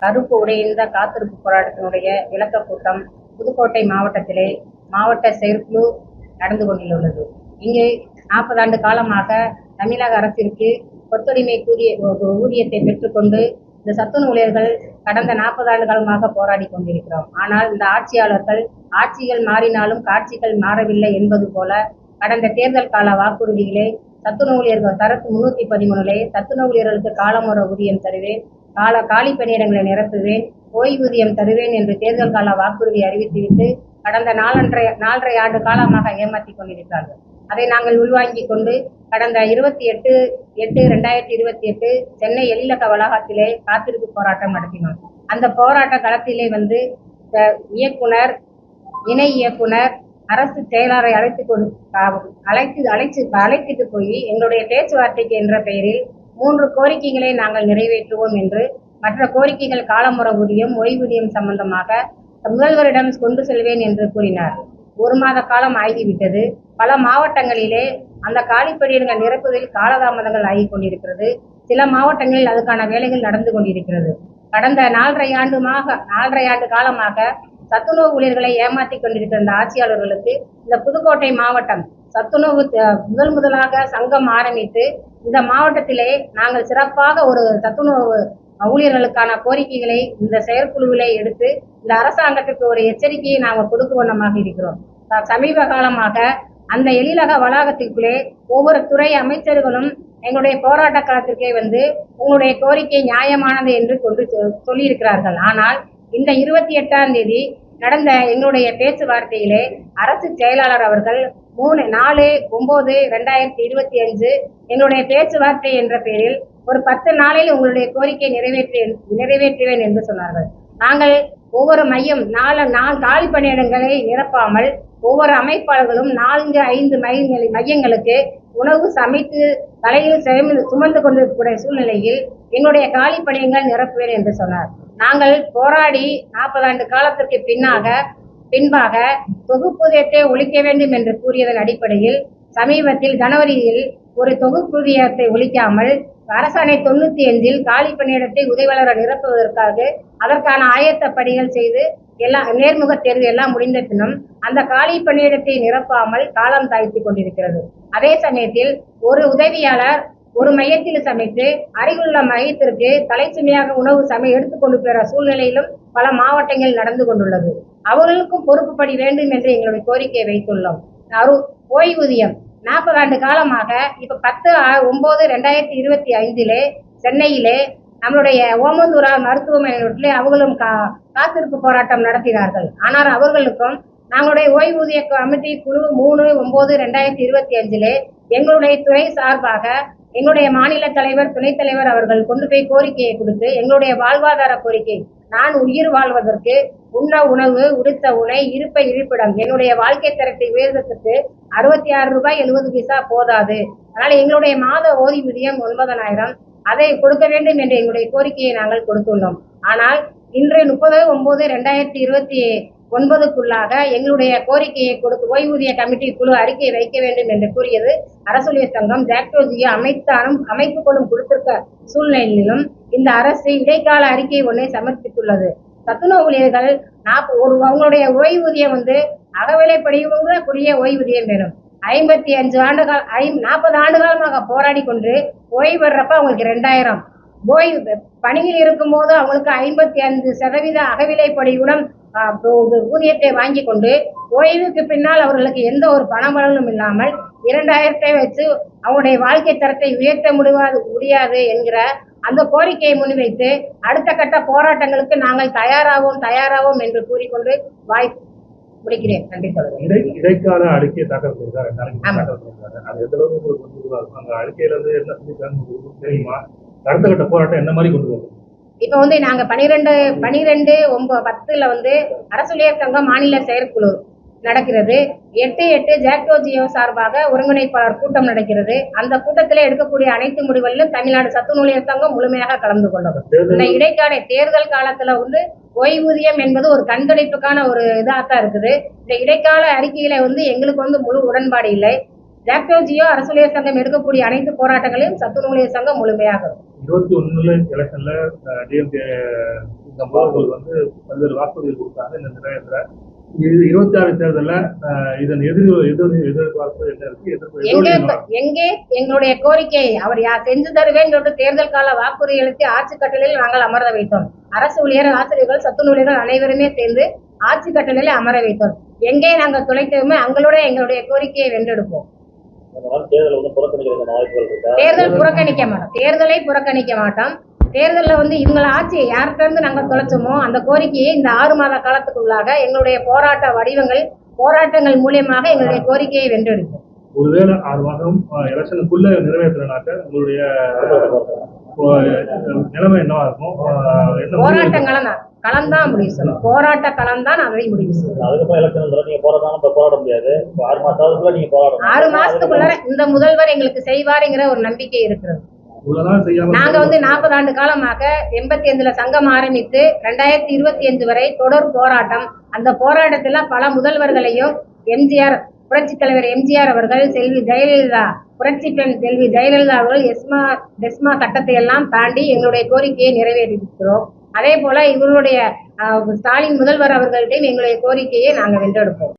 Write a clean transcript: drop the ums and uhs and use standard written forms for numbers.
கருப்பு உடைந்த காத்திருப்பு போராட்டத்தினுடைய விளக்க கூட்டம் புதுக்கோட்டை மாவட்டத்திலே மாவட்ட செயற்குழு நடந்து கொண்டுள்ளது. இங்கே 40 ஆண்டு காலமாக தமிழக அரசிற்கு கொத்தடிமை ஊதியத்தை பெற்றுக்கொண்டு இந்த சத்துணவு ஊழியர்கள் கடந்த 40 ஆண்டு காலமாக போராடி கொண்டிருக்கிறோம். ஆனால் இந்த ஆட்சிகள் மாறினாலும் காட்சிகள் மாறவில்லை என்பது போல கடந்த தேர்தல் கால வாக்குறுதிகளே சத்துணவு ஊழியர்கள் தரத்து 313 சத்துணவு ஊழியர்களுக்கு காலமுறை ஊதியம் தருவேன், காலி பணியிடங்களை நிரப்புவேன், ஓய்வூதியம் தருவேன் என்று தேர்தல் கால வாக்குறுதி அறிவித்துவிட்டு கடந்த 4.5 ஆண்டு காலமாக ஏமாற்றிக் கொண்டிருக்கிறார்கள். அதை நாங்கள் உள்வாங்கிக் கொண்டு கடந்த 28/8/2028 சென்னை எழிலக வளாகத்திலே காத்திருப்பு போராட்டம் நடத்தினோம். அந்த போராட்ட களத்திலே இயக்குனர், இணை இயக்குனர், அரசு செயலாளரை அழைத்துட்டு போய் எங்களுடைய பேச்சுவார்த்தைக்கு என்ற பெயரில் 3 கோரிக்கைகளை நாங்கள் நிறைவேற்றுவோம் என்று, மற்ற கோரிக்கைகள் காலமுறை ஊதியம், ஓய்வூதியம் சம்பந்தமாக முதல்வரிடம் கொண்டு செல்வேன் என்று கூறினார். 1 மாத காலம் ஆகிவிட்டது. பல மாவட்டங்களிலே அந்த காலிப்பணியிடங்கள் நிரப்புவதில் காலதாமதங்கள் ஆகிக் கொண்டிருக்கிறது. சில மாவட்டங்களில் அதுக்கான வேலைகள் நடந்து கொண்டிருக்கிறது. கடந்த 4.5 ஆண்டு காலமாக சத்துணவு ஊழியர்களை ஏமாற்றிக் கொண்டிருக்கிற இந்த ஆட்சியாளர்களுக்கு இந்த புதுக்கோட்டை மாவட்டம் சத்துணவு முதலாக சங்கம் ஆரம்பித்து இந்த மாவட்டத்திலே நாங்கள் சிறப்பாக ஒரு சத்துணவு ஊழியர்களுக்கான கோரிக்கைகளை இந்த செயற்குழுவிலே எடுத்து இந்த அரசாங்கத்துக்கு ஒரு எச்சரிக்கையை நாங்கள் கொடுக்க வண்ணமாக இருக்கிறோம். சமீப காலமாக அந்த எழிலக வளாகத்திற்குள்ளே ஒவ்வொரு துறை அமைச்சர்களும் எங்களுடைய போராட்ட காலத்திற்கே உங்களுடைய கோரிக்கை நியாயமானது என்று சொல்லியிருக்கிறார்கள். ஆனால் இந்த 28ஆம் தேதி நடந்த எங்களுடைய பேச்சுவார்த்தையிலே அரசு செயலாளர் அவர்கள் 4/9/2025 எங்களுடைய பேச்சுவார்த்தை என்ற பெயரில் ஒரு 10 நாளில் உங்களுடைய கோரிக்கை நிறைவேற்றுவேன் என்று சொன்னார்கள். நாங்கள் ஒவ்வொரு காலி பணியிடங்களை நிரப்பாமல் ஒவ்வொரு அமைப்பாளர்களும் 4-5 மையங்களுக்கு உணவு சமைத்து தலையில் சுமந்து கொண்டிருக்கக்கூடிய சூழ்நிலையில் எங்களுடைய காலி பணியிடங்கள் நிரப்புவேன் என்று சொன்னார். நாங்கள் போராடி 40 ஆண்டு காலத்திற்கு பின்பாக தொகுப்பூதியத்தை ஒழிக்க வேண்டும் என்று கூறியதன் அடிப்படையில் சமீபத்தில் ஜனவரியில் ஒரு தொகுப்பூதியத்தை ஒழிக்காமல் அரசாணை 95 காலி பணியிடத்தை உதவியாளர் நிரப்புவதற்காக அதற்கான ஆயத்த பணிகள் செய்து நேர்முக தேர்வு எல்லாம் முடிந்த பின்னும் அந்த காலி பணியிடத்தை நிரப்பாமல் காலம் தாழ்த்தி கொண்டிருக்கிறது. அதே சமயத்தில் ஒரு உதவியாளர் ஒரு மையத்தில் சமைத்து அருகிலுள்ள மையத்திற்கு தலைச்சுமையாக உணவு எடுத்துக்கொண்டு போகிற சூழ்நிலையிலும் பல மாவட்டங்கள் நடந்து கொண்டுள்ளது. அவர்களுக்கும் பொறுப்புப்படி வேண்டும் என்று எங்களுடைய கோரிக்கையை வைத்துள்ளோம். ஓய்வூதியம் 40 ஆண்டு காலமாக இப்ப 10/9/2025 சென்னையிலே நம்மளுடைய ஓமந்தூரார் மருத்துவமனையிலே அவர்களும் காத்திருப்பு போராட்டம் நடத்தினார்கள். ஆனால் அவர்களுக்கும் நாங்களுடைய ஓய்வூதிய கமிட்டி குழு 3/9/2025 எங்களுடைய துறை சார்பாக எங்களுடைய மாநில தலைவர், துணைத் தலைவர் அவர்கள் கொண்டு போய் கோரிக்கையை கொடுத்து எங்களுடைய வாழ்வாதார கோரிக்கை, நான் உயிர் வாழ்வதற்கு உண்ண உணவு, உடுத்த உணை, இருப்பிடம், என்னுடைய வாழ்க்கை தரத்தை உயர்வதற்கு 66 ரூபாய் 70 போதாது. அதனால எங்களுடைய மாத ஓய்வூதியம் 9,000 அதை கொடுக்க வேண்டும் என்ற எங்களுடைய கோரிக்கையை நாங்கள் கொடுத்துள்ளோம். ஆனால் இன்று 30/9/2029 எங்களுடைய கோரிக்கையை கொடுத்து ஓய்வூதிய கமிட்டி குழு அறிக்கை வைக்க வேண்டும் என்று கூறியது அரசூழியர் சங்கம் ஜாக்டோஜியோ அமைப்புகளும் கொடுத்திருக்க சூழ்நிலையிலும் இந்த அரசு இடைக்கால அறிக்கை ஒன்றை சமர்ப்பித்துள்ளது. சத்துணவு ஊழியர்கள் அவங்களுடைய ஓய்வூதியம் அகவிலைப்படியுடைய ஓய்வூதியம் வேணும். 40 ஆண்டு காலமாக போராடி கொண்டு ஓய்வு பெறப்ப அவங்களுக்கு 2000, ஓய்வு பணியில் இருக்கும் போது அவங்களுக்கு 55% அகவிலைப்படியுடன் ஊதியத்தை வாங்கி கொண்டு ஓய்வுக்கு பின்னால் அவர்களுக்கு எந்த ஒரு பணபலனும் இல்லாமல் 2000 வச்சு அவங்களுடைய வாழ்க்கை தரத்தை உயர்த்த முடியாது என்கிற அந்த கோரிக்கையை முன்வைத்து அடுத்த கட்ட போராட்டங்களுக்கு நாங்கள் தயாராவோம் என்று கூறிக்கொண்டு முடிக்கிறேன். நன்றி சொல்றேன். இடைக்கால அறிக்கை தாக்கல் தெரியுமா? அடுத்த கட்ட போராட்டம் என்ன மாதிரி கொண்டு போகும்? இப்ப நாங்க 12/10 அரசூழியர் சங்கம் மாநில செயற்குழு நடக்கிறது. 8/8 ஜாக்டோஜியோ சார்பாக ஒருங்கிணைப்பாளர் கூட்டம் நடக்கிறது. அந்த கூட்டத்தில் எடுக்கக்கூடிய அனைத்து முடிவுகளிலும் தமிழ்நாடு சத்துணூழியர் சங்கம் முழுமையாக கலந்து கொள்ளும். இந்த இடைக்கால தேர்தல் காலத்துல ஓய்வூதியம் என்பது ஒரு கண்துடைப்புக்கான ஒரு இதாத்தான் இருக்குது. இந்த இடைக்கால அறிக்கையில எங்களுக்கு முழு உடன்பாடு இல்லை. ஜாக்டோஜியோ அரசு ஊழியர் சங்கம் எடுக்கக்கூடிய அனைத்து போராட்டங்களையும் சத்துணவு ஊழியர் சங்கம் முழுமையாக இருக்கும். 21 எலெக்ஷன்ல டிஎம்கே வந்து பல்வேறு வாக்குறுதிகள் கொடுத்தாங்க இந்த நிறைவேற்ற. 26 தேர்தலில் இதன் எதிர்பார்ப்பு என்ன இருக்கு? எங்கே எங்களுடைய கோரிக்கை அவர் செஞ்சு தருவேன் என்று தேர்தல் கால வாக்குறுதிகளுக்கு ஆட்சி கட்டளையில் நாங்கள் அமர வைத்தோம். அரசு ஊழியர், ஆசிரியர்கள், சத்துணவு ஊழியர்கள் அனைவருமே சேர்ந்து ஆட்சி கட்டளையில் அமர வைத்தோம். எங்கே நாங்கள் துளைத்தோமே அங்களோட எங்களுடைய கோரிக்கையை வென்றெடுப்போம். தேர்தல் புறக்கணிக்க மாட்டோம். தேர்தலை புறக்கணிக்க மாட்டோம். தேர்தலில் வந்து இவங்களை ஆட்சியை யார்கிட்ட இருந்து நாங்கள் தொலைச்சோமோ அந்த கோரிக்கையை இந்த 6 மாத காலத்துக்குள்ளாக எங்களுடைய போராட்ட வடிவங்கள், போராட்டங்கள் மூலியமாக எங்களுடைய கோரிக்கையை வென்றெடுப்போம். ஒருவேளை 6 மாதம் எலெக்ஷனுக்குள்ள நிறைவேற்றனாக்க உங்களுடைய நிலைமை என்னவா இருக்கும்? போராட்ட களம் தான் முடிவு சொல்லும். போராட்ட களம் தான் அதை முடிவு சொல்லும். 6 மாசத்துக்குள்ள இந்த முதல்வர் எங்களுக்கு செய்வாருங்கிற ஒரு நம்பிக்கை இருக்கிறது. நாங்க வந்து 40 ஆண்டு காலமாக 85ல சங்கம் ஆரம்பித்து 2025 வரை தொடர் போராட்டம். அந்த போராட்டத்துல பல முதல்வர்களையும் எம்ஜிஆர், புரட்சி தலைவர் எம்ஜிஆர் அவர்கள், செல்வி ஜெயலலிதா, புரட்சி பெண் செல்வி ஜெயலலிதா அவர்கள் டெஸ்மா சட்டத்தை எல்லாம் தாண்டி எங்களுடைய கோரிக்கையை நிறைவேற்றிருக்கிறோம். அதே போல இவர்களுடைய ஸ்டாலின் முதல்வர் அவர்கள்ட்டையும் எங்களுடைய கோரிக்கையை நாங்கள் வென்றெடுப்போம்.